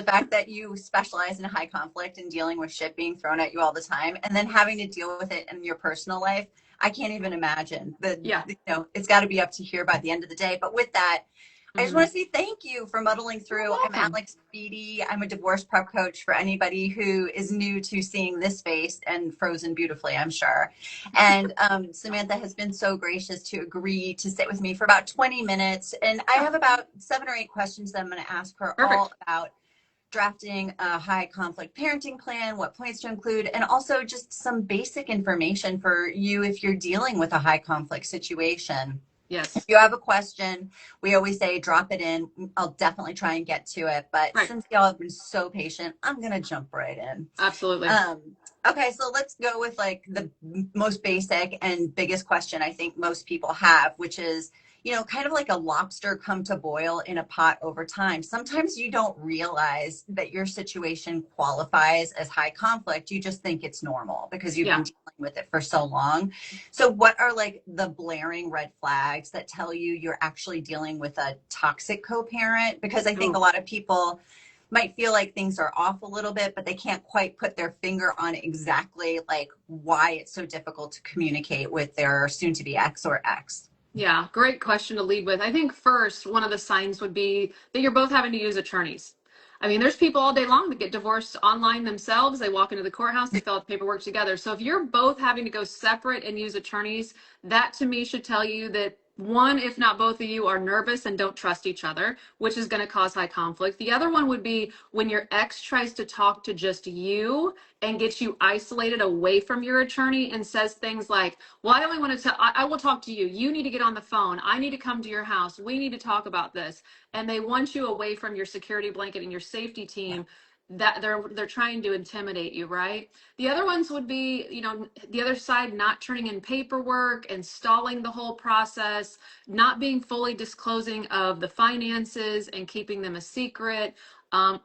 the fact that you specialize in high conflict and dealing with shit being thrown at you all the time and then having to deal with it in your personal life, I can't even imagine. Yeah. It's got to be up to here by the end of the day. But with that, I just Hmm. want to say thank you for muddling You're through. I'm welcome. Alex Beatty. I'm a divorce prep coach for anybody who is new to seeing this face and frozen beautifully, I'm sure. And Samantha has been so gracious to agree to sit with me for about 20 minutes. And I Yeah. have about 7 or 8 questions that I'm going to ask her all Perfect. about drafting a high conflict parenting plan, what points to include, and also just some basic information for you if you're dealing with a high conflict situation. If Yes. you have a question, we always say drop it in. I'll definitely try and get to it. But Right. since y'all have been so patient, I'm going to jump right in. Absolutely. Um, okay, so let's go with like the most basic and biggest question I think most people have, which is, kind of like a lobster come to boil in a pot over time. Sometimes you don't realize that your situation qualifies as high conflict. You just think it's normal because you've Yeah. been dealing with it for so long. So, what are like the blaring red flags that tell you you're actually dealing with a toxic co parent? Because I think a Oh, lot of people might feel like things are off a little bit, but they can't quite put their finger on exactly like why it's so difficult to communicate with their soon to be ex or ex. yeah. Great question to lead with. I think first, one of the signs would be that you're both having to use attorneys. I mean, there's people all day long that get divorced online themselves. They walk into the courthouse, they fill out the paperwork together. So if you're both having to go separate and use attorneys, that to me should tell you that one, if not both of you, are nervous and don't trust each other, which is going to cause high conflict. The other one would be when your ex tries to talk to just you and gets you isolated away from your attorney and says things like, well, I only want to tell, I will talk to you. You need to get on the phone. I need to come to your house. We need to talk about this. And they want you away from your security blanket and your safety team, that they're trying to intimidate you, right? The other ones would be, the other side not turning in paperwork and stalling the whole process, not being fully disclosing of the finances and keeping them a secret,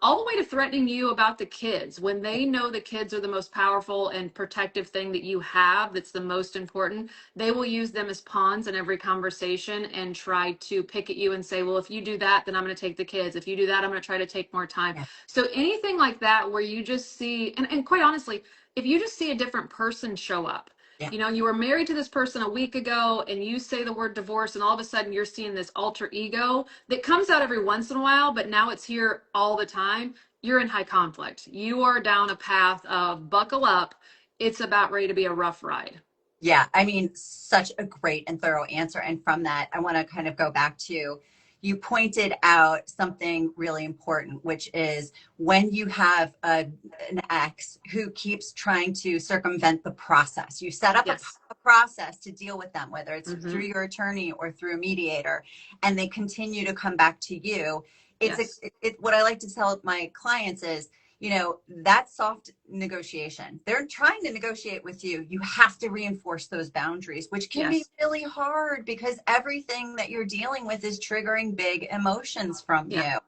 all the way to threatening you about the kids when they know the kids are the most powerful and protective thing that you have, that's the most important. They will use them as pawns in every conversation and try to pick at you and say, well, if you do that, then I'm going to take the kids. If you do that, I'm going to try to take more time. Yeah. So anything like that where you just see, and quite honestly, if you just see a different person show up, Yeah. you were married to this person a week ago and you say the word divorce and all of a sudden you're seeing this alter ego that comes out every once in a while, but now it's here all the time. You're in high conflict. You are down a path of buckle up. It's about ready to be a rough ride. Yeah, I mean, such a great and thorough answer. And from that, I want to kind of go back to you pointed out something really important, which is when you have an ex who keeps trying to circumvent the process, you set up Yes. a process to deal with them, whether it's through Mm-hmm. your attorney or through a mediator, and they continue to come back to you. Yes. What I like to tell my clients is, that soft negotiation. They're trying to negotiate with you. You have to reinforce those boundaries, which can be Yes. really hard because everything that you're dealing with is triggering big emotions from Yeah. you.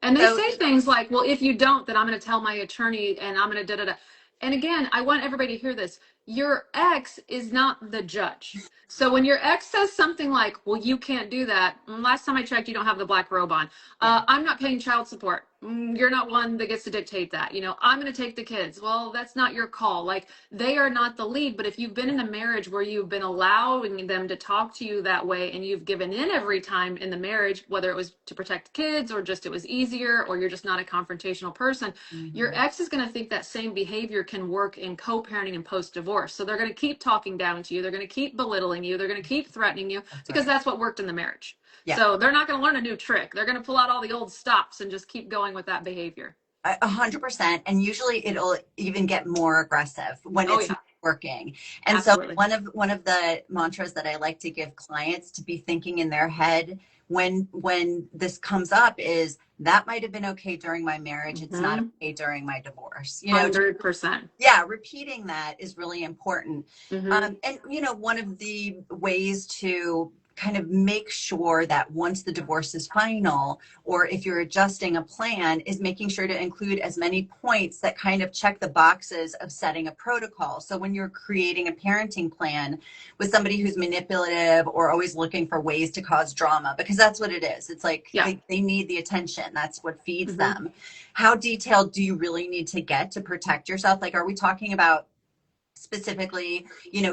And they So, say things like, well, if you don't, then I'm going to tell my attorney and I'm going to da da da. And again, I want everybody to hear this. Your ex is not the judge. So when your ex says something like, well, you can't do that. Last time I checked, you don't have the black robe on. yeah, I'm not paying child support. You're not one that gets to dictate that. I'm going to take the kids. Well, that's not your call. Like, they are not the lead. But if you've been in a marriage where you've been allowing them to talk to you that way and you've given in every time in the marriage, whether it was to protect kids or just it was easier or you're just not a confrontational person, your mm-hmm. ex is going to think that same behavior can work in co-parenting and post-divorce. So they're going to keep talking down to you. They're going to keep belittling you. They're going to keep threatening you That's because right. that's what worked in the marriage. Yeah. So they're not going to learn a new trick. They're going to pull out all the old stops and just keep going with that behavior. 100%, and usually it'll even get more aggressive when Oh it's yeah, not working. And so absolutely. one of the mantras that I like to give clients to be thinking in their head when this comes up is that might have been okay during my marriage, it's not Mm-hmm. okay during my divorce. 100%. Yeah, repeating that is really important. Mm-hmm. And one of the ways to kind of make sure that once the divorce is final, or if you're adjusting a plan, is making sure to include as many points that kind of check the boxes of setting a protocol. So when you're creating a parenting plan with somebody who's manipulative or always looking for ways to cause drama, because that's what it is. It's like Yeah. they need the attention. That's what feeds Mm-hmm. them. How detailed do you really need to get to protect yourself? Like, are we talking about specifically,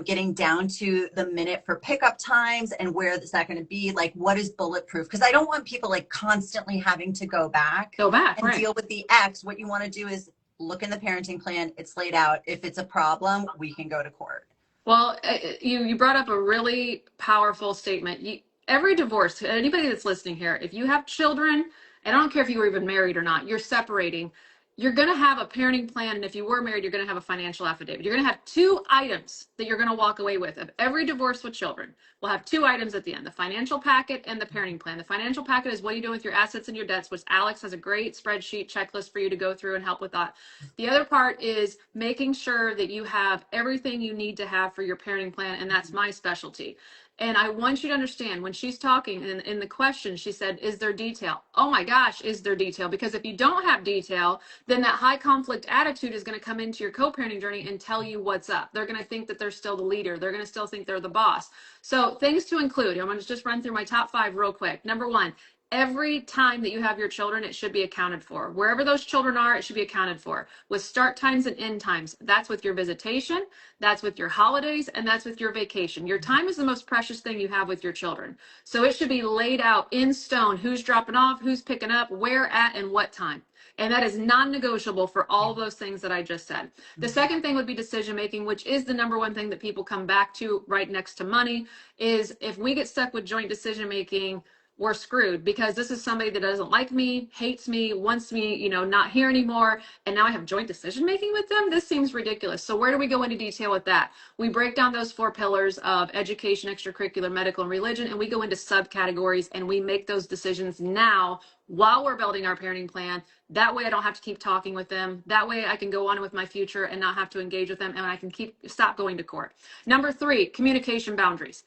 getting down to the minute for pickup times and where is that going to be? Like, what is bulletproof? Because I don't want people like constantly having to go back Go back, and right. deal with the ex. What you want to do is look in the parenting plan. It's laid out. If it's a problem, we can go to court. Well, you brought up a really powerful statement. Every divorce, anybody that's listening here, if you have children, and I don't care if you were even married or not, you're separating, you're going to have a parenting plan. And if you were married, you're going to have a financial affidavit. You're going to have two items that you're going to walk away with. Of every divorce with children, we'll have two items at the end: the financial packet and the parenting plan. The financial packet is what you do with your assets and your debts, which Alex has a great spreadsheet checklist for you to go through and help with that. The other part is making sure that you have everything you need to have for your parenting plan, and that's my specialty. And I want you to understand, when she's talking in the question, she said, is there detail? Oh my gosh, is there detail? Because if you don't have detail, then that high conflict attitude is going to come into your co-parenting journey and tell you what's up. They're going to think that they're still the leader. They're going to still think they're the boss. So things to include. I'm going to just run through my top 5 real quick. Number 1, every time that you have your children, it should be accounted for. Wherever those children are, it should be accounted for with start times and end times. That's with your visitation, that's with your holidays, and that's with your vacation. Your time is the most precious thing you have with your children. So it should be laid out in stone: who's dropping off, who's picking up, where at, and what time. And that is non-negotiable for all of those things that I just said. The second thing would be decision making, which is the number one thing that people come back to right next to money. Is if we get stuck with joint decision making, we're screwed, because this is somebody that doesn't like me, hates me, wants me, not here anymore. And now I have joint decision making with them. This seems ridiculous. So where do we go into detail with that? We break down those 4 pillars of education, extracurricular, medical, and religion, and we go into subcategories and we make those decisions now while we're building our parenting plan. That way I don't have to keep talking with them. That way I can go on with my future and not have to engage with them, and I can stop going to court. Number 3, communication boundaries.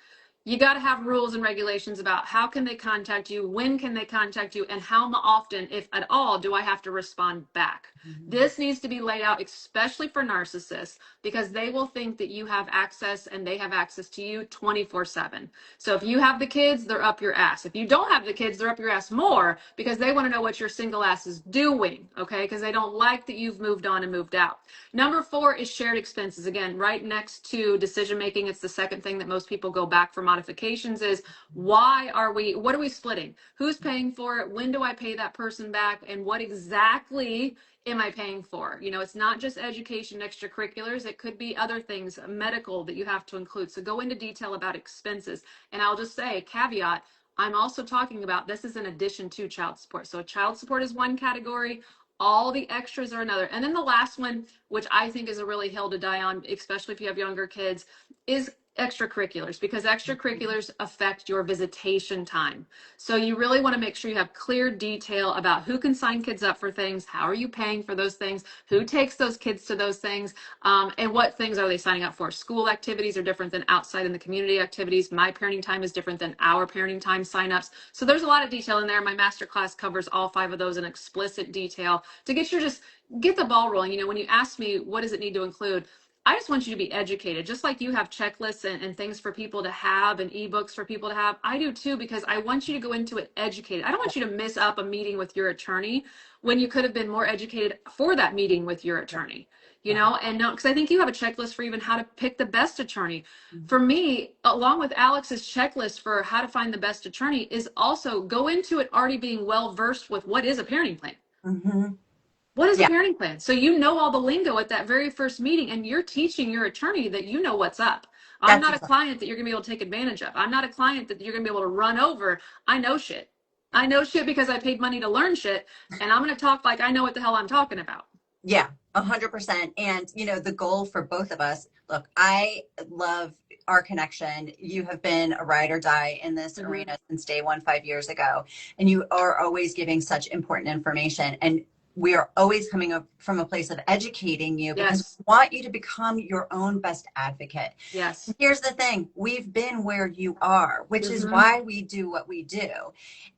You got to have rules and regulations about how can they contact you, when can they contact you, and how often, if at all, do I have to respond back. This needs to be laid out, especially for narcissists, because they will think that you have access and they have access to you 24/7. So if you have the kids, they're up your ass. If you don't have the kids, they're up your ass more, because they want to know what your single ass is doing, okay? Because they don't like that you've moved on and moved out. Number 4 is shared expenses. Again, right next to decision making, it's the second thing that most people go back for modifications is what are we splitting? Who's paying for it? When do I pay that person back? And what exactly am I paying for? It's not just education, extracurriculars. It could be other things, medical, that you have to include. So go into detail about expenses. And I'll just say, caveat, I'm also talking about this is in addition to child support. So child support is one category. All the extras are another. And then the last one, which I think is a really hill to die on, especially if you have younger kids, is extracurriculars, because extracurriculars affect your visitation time. So you really want to make sure you have clear detail about who can sign kids up for things, how are you paying for those things, who takes those kids to those things, and what things are they signing up for. School activities are different than outside in the community activities. My parenting time is different than our parenting time signups. So there's a lot of detail in there. My masterclass covers all 5 of those in explicit detail to get the ball rolling. When you ask me what does it need to include, I just want you to be educated. Just like you have checklists and things for people to have and ebooks for people to have, I do too, because I want you to go into it educated. I don't want you to miss up a meeting with your attorney when you could have been more educated for that meeting with your attorney, and no, because I think you have a checklist for even how to pick the best attorney. For me, along with Alex's checklist for how to find the best attorney, is also go into it already being well versed with what is a parenting plan. Mm-hmm. What is a Yeah, parenting plan? So you know all the lingo at that very first meeting, and you're teaching your attorney that you know what's up. I'm that's not a exactly. client that you're going to be able to take advantage of. I'm not a client that you're going to be able to run over. I know shit. I know shit because I paid money to learn shit, and I'm going to talk like I know what the hell I'm talking about. Yeah, 100%. And, the goal for both of us, look, I love our connection. You have been a ride or die in this Mm-hmm. arena since day one, 5 years ago, and you are always giving such important information. And we are always coming up from a place of educating you because Yes. we want you to become your own best advocate. Yes. Here's the thing, we've been where you are, which is Mm-hmm. why we do what we do.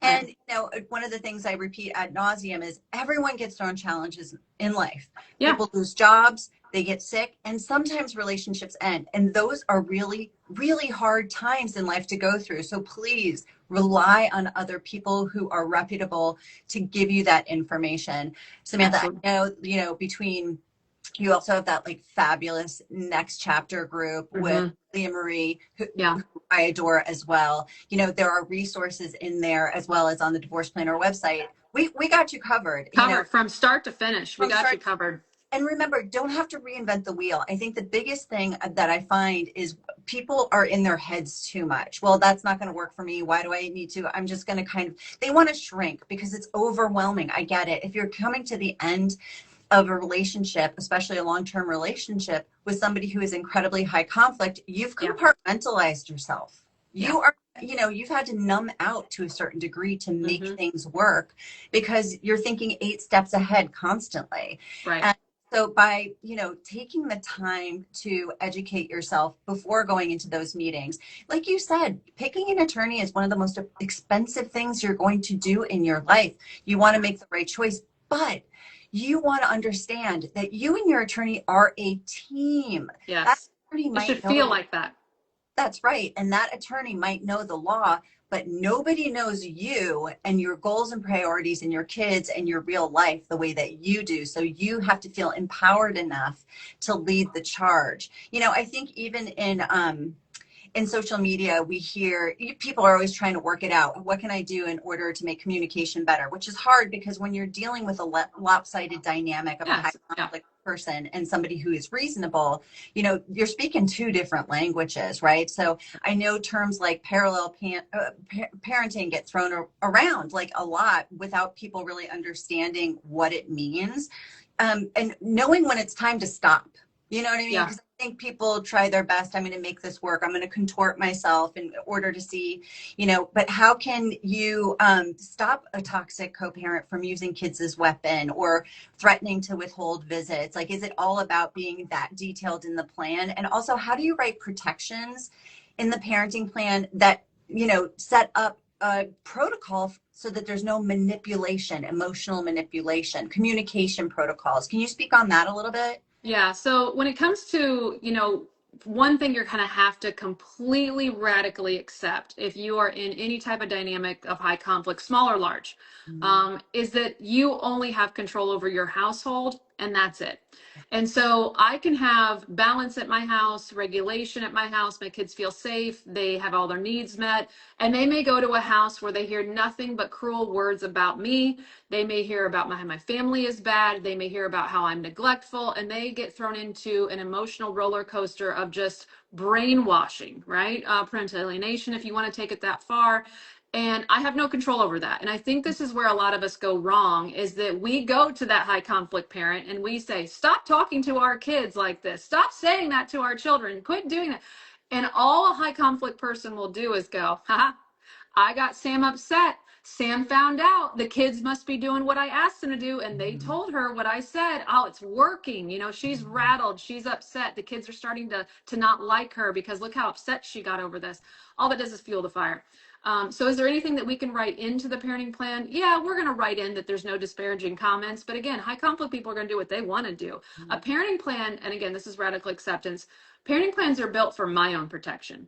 Right. And one of the things I repeat ad nauseum is everyone gets thrown challenges in life. Yeah. People lose jobs, they get sick, and sometimes relationships end. And those are really, really hard times in life to go through. So please rely on other people who are reputable to give you that information. Samantha, Absolutely. you know, between you also have that like fabulous next chapter group with Mm-hmm. Leah Marie, Yeah. who I adore as well. You know, there are resources in there as well as on the Divorce Planner website. We got you covered, you know, Covered from start to finish. We from got you start. covered. And remember, don't have to reinvent the wheel. I think the biggest thing that I find is people are in their heads too much. Well, that's not going to work for me. Why do I need to? I'm just going to they want to shrink because it's overwhelming. I get it. If you're coming to the end of a relationship, especially a long-term relationship with somebody who is incredibly high conflict, you've Yeah. compartmentalized yourself. Yeah. You are, you've had to numb out to a certain degree to make Mm-hmm. things work because you're thinking 8 steps ahead constantly. Right. And so by, taking the time to educate yourself before going into those meetings, like you said, picking an attorney is one of the most expensive things you're going to do in your life. You want to make the right choice, but you want to understand that you and your attorney are a team. That Yes. attorney It should might feel know, like that. that's right. And that attorney might know the law, but nobody knows you and your goals and priorities and your kids and your real life the way that you do. So you have to feel empowered enough to lead the charge. I think even in social media, we hear people are always trying to work it out. What can I do in order to make communication better? Which is hard because when you're dealing with a lopsided dynamic of a high Yes. Yeah. conflict person and somebody who is reasonable, you're speaking two different languages, right? So I know terms like parallel parenting get thrown around like a lot without people really understanding what it means, and knowing when it's time to stop. You know what I mean? Yeah. Because I think people try their best. I'm going to make this work. I'm going to contort myself in order to see, but how can you stop a toxic co-parent from using kids as weapon or threatening to withhold visits? Like, is it all about being that detailed in the plan? And also, how do you write protections in the parenting plan that, set up a protocol so that there's no manipulation, emotional manipulation, communication protocols? Can you speak on that a little bit? Yeah. So when it comes to, one thing you're kind of have to completely radically accept if you are in any type of dynamic of high conflict, small or large, is that you only have control over your household and that's it. And so I can have balance at my house, regulation at my house. My kids feel safe. They have all their needs met. And they may go to a house where they hear nothing but cruel words about me. They may hear about my family is bad. They may hear about how I'm neglectful, and they get thrown into an emotional roller coaster of just brainwashing, right? Parental alienation, if you want to take it that far. And I have no control over that. And I think this is where a lot of us go wrong is that we go to that high conflict parent and we say, stop talking to our kids like this. Stop saying that to our children. Quit doing that. And all a high conflict person will do is go, haha, I got Sam upset. Sam found out the kids must be doing what I asked them to do, and they told her what I said. Oh, it's working. She's rattled. She's upset. The kids are starting to not like her because look how upset she got over this. All that does is fuel the fire. So is there anything that we can write into the parenting plan? Yeah, we're going to write in that there's no disparaging comments. But again, high conflict people are going to do what they want to do. A parenting plan, and again, this is radical acceptance. Parenting plans are built for my own protection.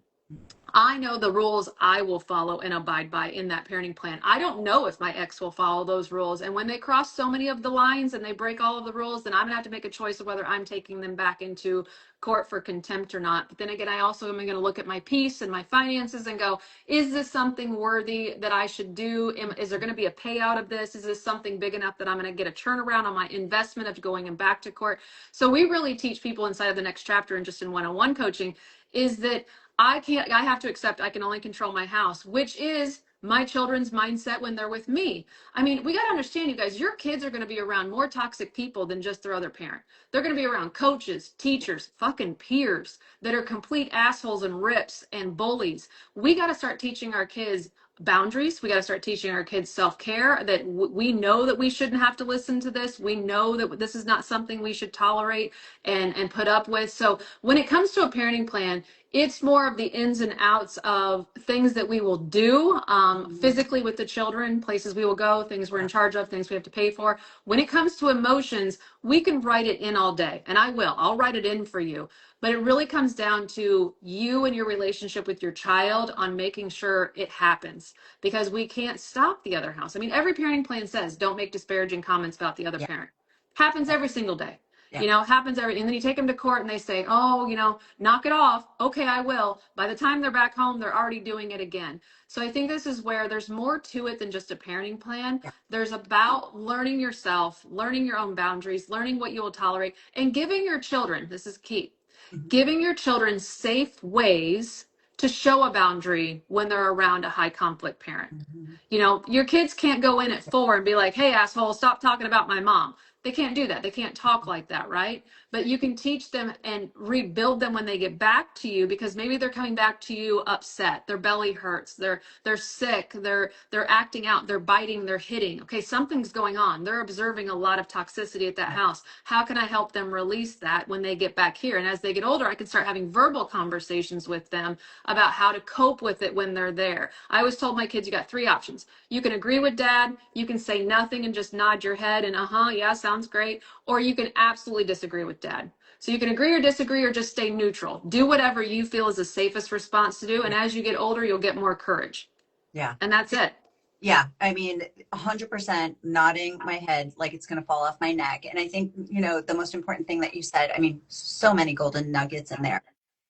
I know the rules I will follow and abide by in that parenting plan. I don't know if my ex will follow those rules. And when they cross so many of the lines and they break all of the rules, then I'm going to have to make a choice of whether I'm taking them back into court for contempt or not. But then again, I also am going to look at my peace and my finances and go, is this something worthy that I should do? Is there going to be a payout of this? Is this something big enough that I'm going to get a turnaround on my investment of going and back to court? So we really teach people inside of the next chapter and just in one-on-one coaching is that I have to accept I can only control my house, which is my children's mindset when they're with me. I mean, we got to understand, you guys, your kids are going to be around more toxic people than just their other parent. They're going to be around coaches, teachers, fucking peers that are complete assholes and rips and bullies. We got to start teaching our kids boundaries. We got to start teaching our kids self-care, that we know that we shouldn't have to listen to this. We know that this is not something we should tolerate and put up with. So when it comes to a parenting plan, it's more of the ins and outs of things that we will do physically with the children, places we will go, things we're in charge of, things we have to pay for. When it comes to emotions, we can write it in all day, and I'll write it in for you. But it really comes down to you and your relationship with your child on making sure it happens, because we can't stop the other house. I mean, every parenting plan says don't make disparaging comments about the other Yeah. parent. Happens every single day. Yeah. Happens and then you take them to court and they say, oh, knock it off. Okay, I will. By the time they're back home, they're already doing it again. So I think this is where there's more to it than just a parenting plan. Yeah. There's about learning yourself, learning your own boundaries, learning what you will tolerate, and giving your children, this is key, Mhm. giving your children safe ways to show a boundary when they're around a high conflict parent. Mhm. Your kids can't go in at 4 and be like, hey, asshole, stop talking about my mom. They can't do that. They can't talk like that, right? But you can teach them and rebuild them when they get back to you, because maybe they're coming back to you upset. Their belly hurts. They're sick. They're acting out. They're biting. They're hitting. Okay, something's going on. They're observing a lot of toxicity at that house. How can I help them release that when they get back here? And as they get older, I can start having verbal conversations with them about how to cope with it when they're there. I always told my kids, you got 3 options. You can agree with dad, you can say nothing and just nod your head and yeah, sounds great, or you can absolutely disagree with dad. So you can agree or disagree or just stay neutral. Do whatever you feel is the safest response to do, and Yeah. as you get older, you'll get more courage. Yeah. And that's it. Yeah, I mean, 100% nodding my head like it's going to fall off my neck. And I think, the most important thing that you said, I mean, so many golden nuggets in there,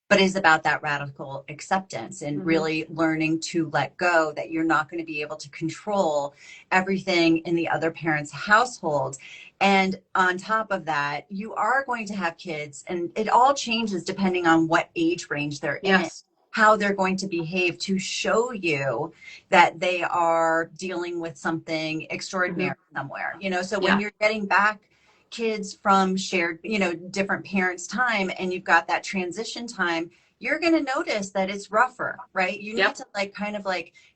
but is about that radical acceptance and Mm-hmm. really learning to let go that you're not going to be able to control everything in the other parent's household. And on top of that, you are going to have kids, and it all changes depending on what age range they're in, Yes. how they're going to behave to show you that they are dealing with something Mm-hmm. extraordinary somewhere. So when Yeah. you're getting back kids from shared, different parents' time, and you've got that transition time, you're going to notice that it's rougher, right? You need Yep. to kind of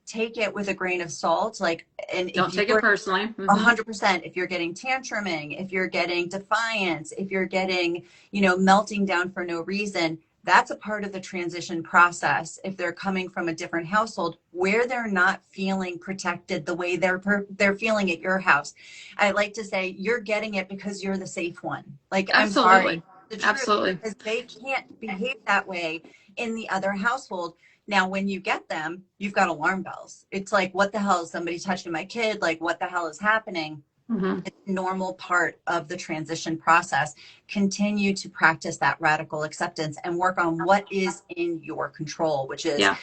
take it with a grain of salt. And Don't if take it you're personally. Mm-hmm. 100%, if you're getting tantruming, if you're getting defiance, if you're getting, melting down for no reason, that's a part of the transition process. If they're coming from a different household where they're not feeling protected the way they're feeling at your house, I like to say you're getting it because you're the safe one. I'm sorry, Absolutely. the truth, Absolutely. because they can't behave that way in the other household. Now, when you get them, you've got alarm bells. It's like, what the hell is somebody touching my kid? Like, what the hell is happening? Mm-hmm. It's a normal part of the transition process. Continue to practice that radical acceptance and work on what is in your control, which is, Yeah.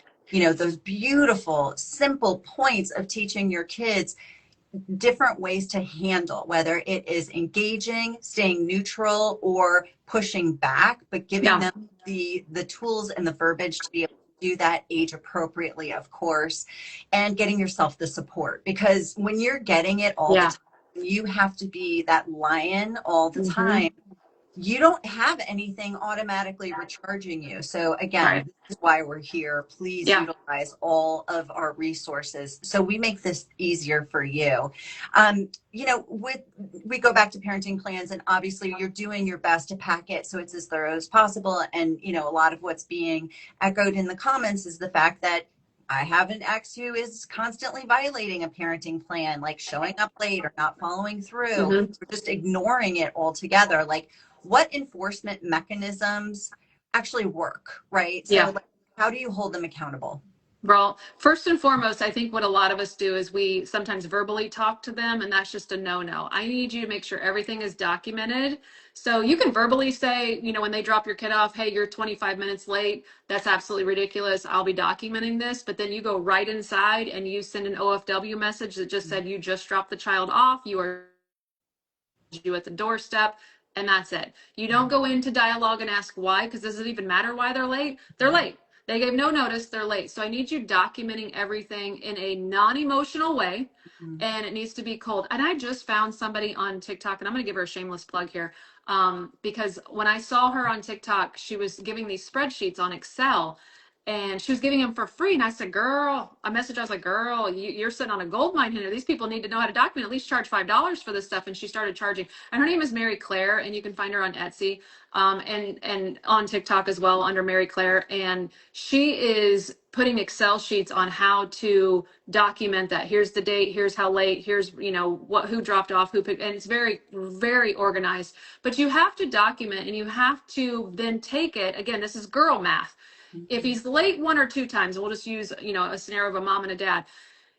those beautiful, simple points of teaching your kids different ways to handle, whether it is engaging, staying neutral, or pushing back, but giving Yeah. them the tools and the verbiage to be able to do that age appropriately, of course, and getting yourself the support. Because when you're getting it all the Yeah. time, you have to be that lion all the Mm-hmm. time. You don't have anything automatically recharging you. So again, Right. this is why we're here. Please Yeah. utilize all of our resources so we make this easier for you. We go back to parenting plans, and obviously you're doing your best to pack it so it's as thorough as possible. And a lot of what's being echoed in the comments is the fact that I have an ex who is constantly violating a parenting plan, like showing up late or not following through or Mm-hmm. just ignoring it altogether. What enforcement mechanisms actually work, right? So Yeah. how do you hold them accountable? Well, first and foremost, I think what a lot of us do is we sometimes verbally talk to them, and that's just a no-no. I need you to make sure everything is documented. So you can verbally say, when they drop your kid off, hey, you're 25 minutes late. That's absolutely ridiculous. I'll be documenting this. But then you go right inside and you send an OFW message that just said you just dropped the child off. You at the doorstep, and that's it. You don't go into dialogue and ask why, because does it even matter why they're late? They're late. They gave no notice, they're late. So I need you documenting everything in a non-emotional way, Mhm. and it needs to be cold. And I just found somebody on TikTok, and I'm going to give her a shameless plug here, because when I saw her on TikTok, she was giving these spreadsheets on Excel, and she was giving them for free. And I said, girl, I was like, girl, you're sitting on a gold mine here. These people need to know how to document, at least charge $5 for this stuff. And she started charging. And her name is Mary Claire, and you can find her on Etsy, and on TikTok as well under Mary Claire. And she is putting Excel sheets on how to document that. Here's the date, here's how late, here's, who dropped off, who picked, and it's very, very organized. But you have to document, and you have to then take it. Again, this is girl math. If he's late one or two times, we'll just use, a scenario of a mom and a dad.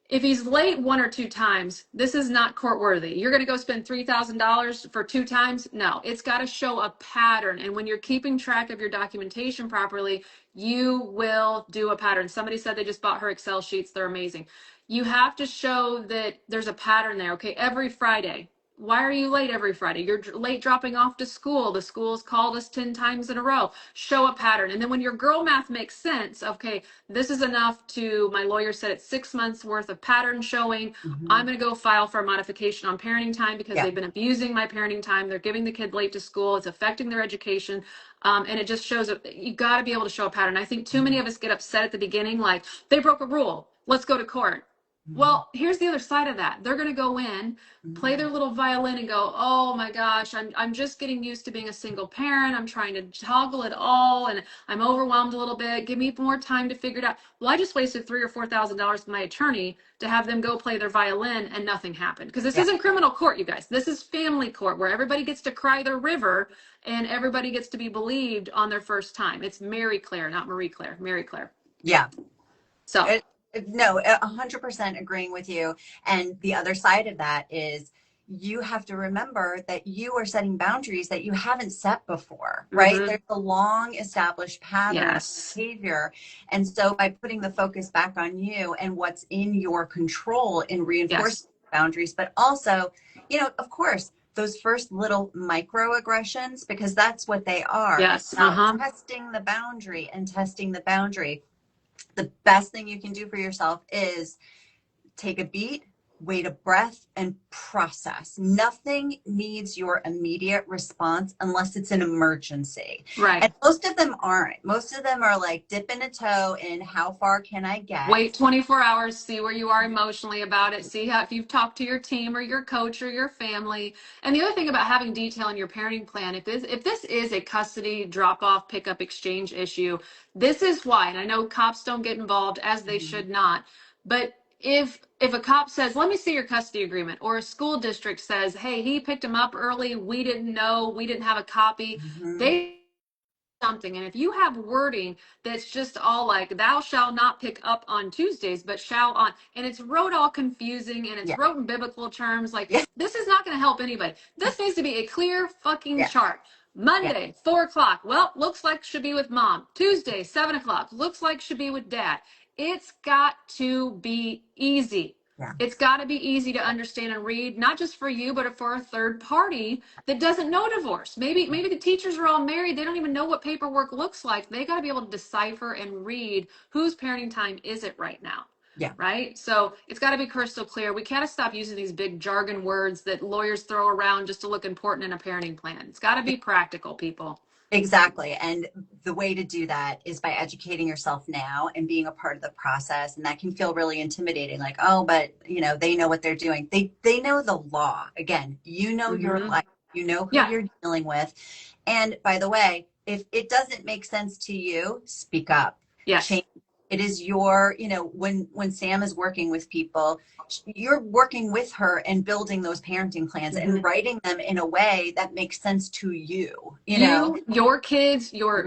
If he's late one or two times, this is not court worthy. You're going to go spend $3,000 for two times? No, it's got to show a pattern. And when you're keeping track of your documentation properly, you will do a pattern. Somebody said they just bought her Excel sheets. They're amazing. You have to show that there's a pattern there. Okay, every Friday. Why are you late every Friday? You're late dropping off to school. The school's called us 10 times in a row. Show a pattern. And then when your girl math makes sense, okay, this is enough to, my lawyer said it's 6 months worth of pattern showing. I'm going to go file for a modification on parenting time because Yeah. they've been abusing my parenting time. They're giving the kid late to school. It's affecting their education. And it just shows you got to be able to show a pattern. I think too many of us get upset at the beginning, like they broke a rule. Let's go to court. Well, here's the other side of that. They're going to go in, play their little violin and go, oh my gosh, I'm just getting used to being a single parent. I'm trying to toggle it all and I'm overwhelmed a little bit. Give me more time to figure it out. Well, I just wasted $3,000 or $4,000 with my attorney to have them go play their violin and nothing happened. Because this isn't criminal court, you guys. This is family court where everybody gets to cry their river and everybody gets to be believed on their first time. It's Mary Claire, not Marie Claire, Mary Claire. Yeah. So No, 100% agreeing with you. And the other side of that is you have to remember that you are setting boundaries that you haven't set before, right? There's a long established pattern of behavior. And so by putting the focus back on you and what's in your control in reinforcing boundaries, but also, of course, those first little microaggressions, because that's what they are. Yes. Testing the boundary and testing the boundary. The best thing you can do for yourself is take a beat, wait a breath, and process. Nothing needs your immediate response unless it's an emergency. Right. And most of them aren't. Most of them are like dipping a toe in how far can I get? Wait 24 hours, see where you are emotionally about it. See how, if you've talked to your team or your coach or your family. And the other thing about having detail in your parenting plan, if this is a custody drop-off, pickup, exchange issue, this is why. And I know cops don't get involved, as they should not. But if a cop says, let me see your custody agreement, or a school district says, hey, he picked him up early, we didn't know, we didn't have a copy, they something. And if you have wording that's just all like, thou shalt not pick up on Tuesdays, but shall on, and it's wrote all confusing and it's wrote in biblical terms, like this is not going to help anybody. This needs to be a clear fucking chart. Monday, 4 o'clock. Well, looks like should be with mom. Tuesday, 7 o'clock. Looks like should be with dad. It's got to be easy. It's got to be easy to understand and read, not just for you, but for a third party that doesn't know divorce. Maybe the teachers are all married. They don't even know what paperwork looks like. They got to be able to decipher and read whose parenting time is it right now. Right. So it's got to be crystal clear. We can't stop using these big jargon words that lawyers throw around just to look important in a parenting plan. It's got to be practical, people. Exactly. And the way to do that is by educating yourself now and being a part of the process. And that can feel really intimidating. Like, oh, but they know what they're doing. They know the law. Again, your life, who you're dealing with. And by the way, if it doesn't make sense to you, speak up. Change. It is your, when Sam is working with people, you're working with her and building those parenting plans and writing them in a way that makes sense to you. Your kids, your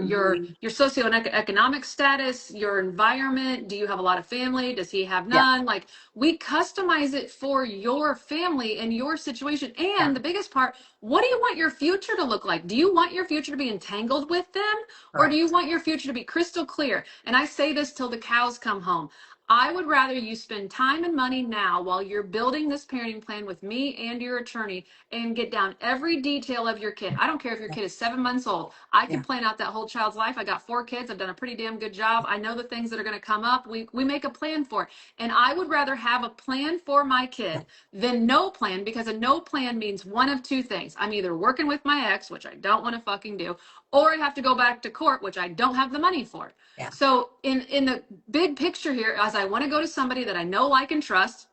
socioeconomic status, your environment. Do you have a lot of family? Does he have none? Like, we customize it for your family and your situation. And the biggest part, what do you want your future to look like? Do you want your future to be entangled with them? Or do you want your future to be crystal clear? And I say this till the cows come home. I would rather you spend time and money now while you're building this parenting plan with me and your attorney and get down every detail of your kid. I don't care if your kid is 7 months old. I can Yeah. plan out that whole child's life. I got 4 kids. I've done a pretty damn good job. I know the things that are going to come up. We make a plan for it. And I would rather have a plan for my Yeah. kid than no plan, because a no plan means one of two things. I'm either working with my ex, which I don't want to fucking do, or I have to go back to court, which I don't have the money for. Yeah. So in the big picture here, as I want to go to somebody that I know, like, and trust,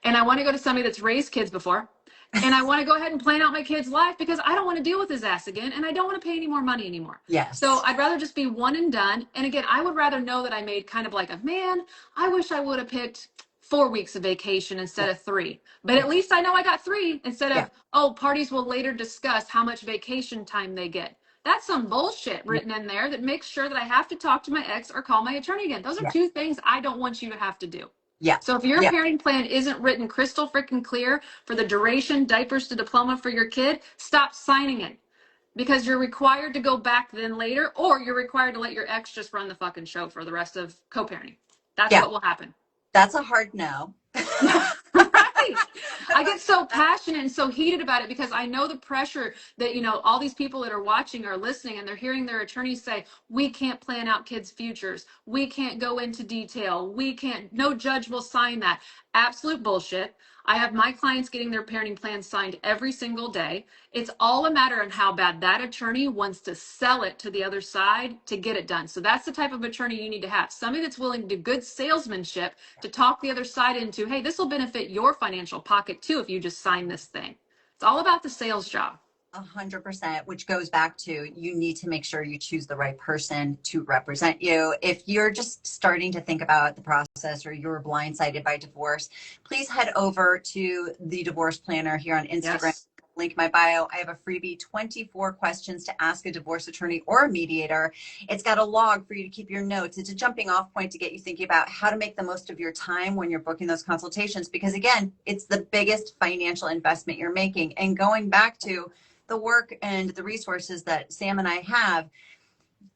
and I want to go to somebody that's raised kids before, and I want to go ahead and plan out my kid's life because I don't want to deal with his ass again, and I don't want to pay any more money anymore. So Yes. I'd rather just be one and done. And again, I would rather know that I made kind of like a, man, I wish I would have picked 4 weeks of vacation instead Yeah. of 3. But Yeah. at least I know I got 3 instead Yeah. of, oh, parties will later discuss how much vacation time they get. That's some bullshit Yeah. written in there that makes sure that I have to talk to my ex or call my attorney again. Those are Yeah. 2 things I don't want you to have to do. Yeah. So if your Yeah. parenting plan isn't written crystal freaking clear for the duration, diapers to diploma for your kid, stop signing it, because you're required to go back then later, or you're required to let your ex just run the fucking show for the rest of co-parenting. That's Yeah. what will happen. That's a hard no. Right. I get so passionate and so heated about it because I know the pressure that, all these people that are watching are listening, and they're hearing their attorneys say, we can't plan out kids' futures. We can't go into detail. We can't, no judge will sign that. Absolute bullshit. I have my clients getting their parenting plans signed every single day. It's all a matter of how bad that attorney wants to sell it to the other side to get it done. So that's the type of attorney you need to have. Somebody that's willing to do good salesmanship to talk the other side into, hey, this will benefit your financial pocket too if you just sign this thing. It's all about the sales job. 100%, which goes back to, you need to make sure you choose the right person to represent you. If you're just starting to think about the process, or you're blindsided by divorce, please head over to the Divorce Planner here on Instagram. Yes. Link my bio. I have a freebie, 24 questions to ask a divorce attorney or a mediator. It's got a log for you to keep your notes. It's a jumping off point to get you thinking about how to make the most of your time when you're booking those consultations, because again, it's the biggest financial investment you're making. And going back to the work and the resources that Sam and I have,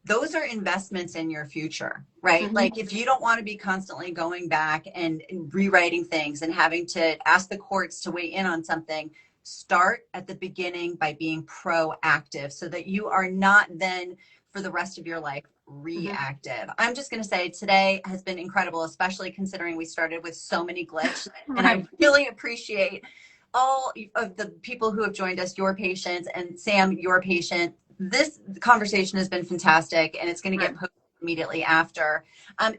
those are investments in your future, right? Mm-hmm. Like, if you don't want to be constantly going back and rewriting things and having to ask the courts to weigh in on something, start at the beginning by being proactive so that you are not then for the rest of your life reactive. I'm just going to say today has been incredible, especially considering we started with so many glitches. And I Right. really appreciate all of the people who have joined us, your patients, and Sam, your patient. This conversation has been fantastic, and it's going to get posted immediately after.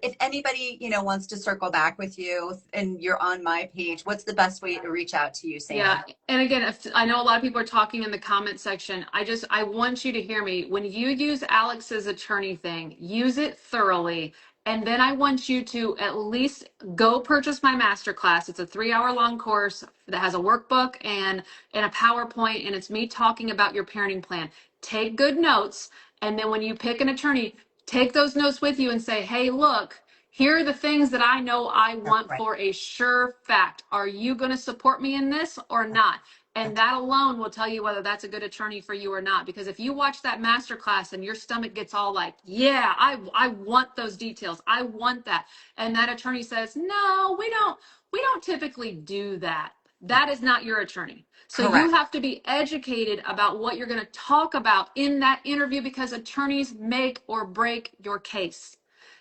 If anybody, wants to circle back with you and you're on my page, what's the best way to reach out to you, Sam? Yeah. And again, if, I know a lot of people are talking in the comment section. I want you to hear me. When you use Alex's attorney thing, use it thoroughly. And then I want you to at least go purchase my masterclass. It's a 3-hour long course that has a workbook and a PowerPoint, and it's me talking about your parenting plan. Take good notes. And then when you pick an attorney, take those notes with you and say, hey, look, here are the things that I know I want Right. for a sure fact. Are you going to support me in this or not? And that alone will tell you whether that's a good attorney for you or not. Because if you watch that masterclass and your stomach gets all like, yeah, I want those details. I want that. And that attorney says, no, we don't typically do that. That is not your attorney. So you Correct. have to be educated about what you're going to talk about in that interview, because attorneys make or break your case.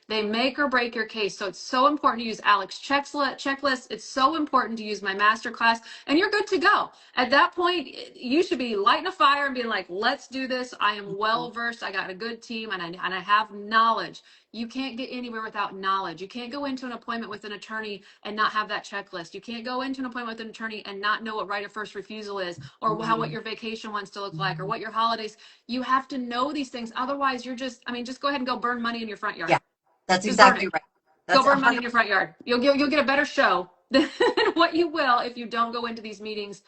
They make or break your case. So it's so important to use Alex checklist. It's so important to use my masterclass, and you're good to go. At that point, you should be lighting a fire and being like, let's do this. I am well versed. I got a good team, and I have knowledge. You can't get anywhere without knowledge. You can't go into an appointment with an attorney and not have that checklist. You can't go into an appointment with an attorney and not know what right of first refusal is, or what your vacation wants to look like, or what your holidays. You have to know these things. Otherwise, just go ahead and go burn money in your front yard. Yeah, that's Just burn exactly it. right. Go That's burn money in 100. your front yard. You'll get a better show than what you will if you don't go into these meetings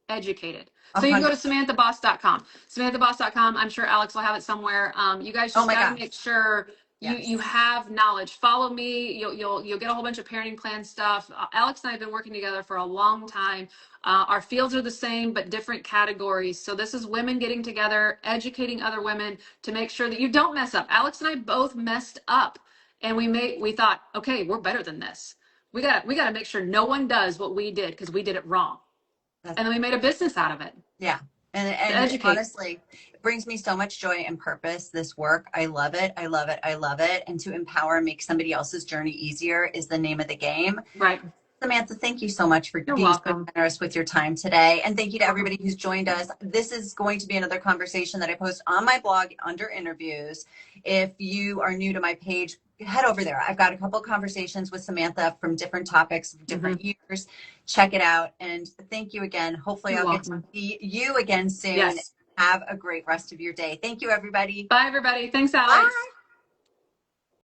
educated. So you can go to SamanthaBoss.com. SamanthaBoss.com. I'm sure Alex will have it somewhere. You guys Oh just my got to gosh. make sure Yes. you have knowledge. Follow me. You'll get a whole bunch of parenting plan stuff. Alex and I have been working together for a long time. Our fields are the same, but different categories. So this is women getting together, educating other women to make sure that you don't mess up. Alex and I both messed up And we thought, okay, we're better than this. We got to make sure no one does what we did because we did it wrong. That's, And then we made a business out of it yeah. to And educate. honestly, it brings me so much joy and purpose, this work. I love it. I love it. I love it. And to empower and make somebody else's journey easier is the name of the game. Right. Samantha, thank you so much for You're being so welcome. generous with your time today. And thank you to You're welcome. everybody who's joined us. This is going to be another conversation that I post on my blog under interviews. If you are new to my page, head over there. I've got a couple of conversations with Samantha from different topics, different years. Check it out. And thank you again. Hopefully You're I'll get to welcome. see you again soon. Yes. Have a great rest of your day. Thank you, everybody. Bye, everybody. Thanks, Bye. Alex.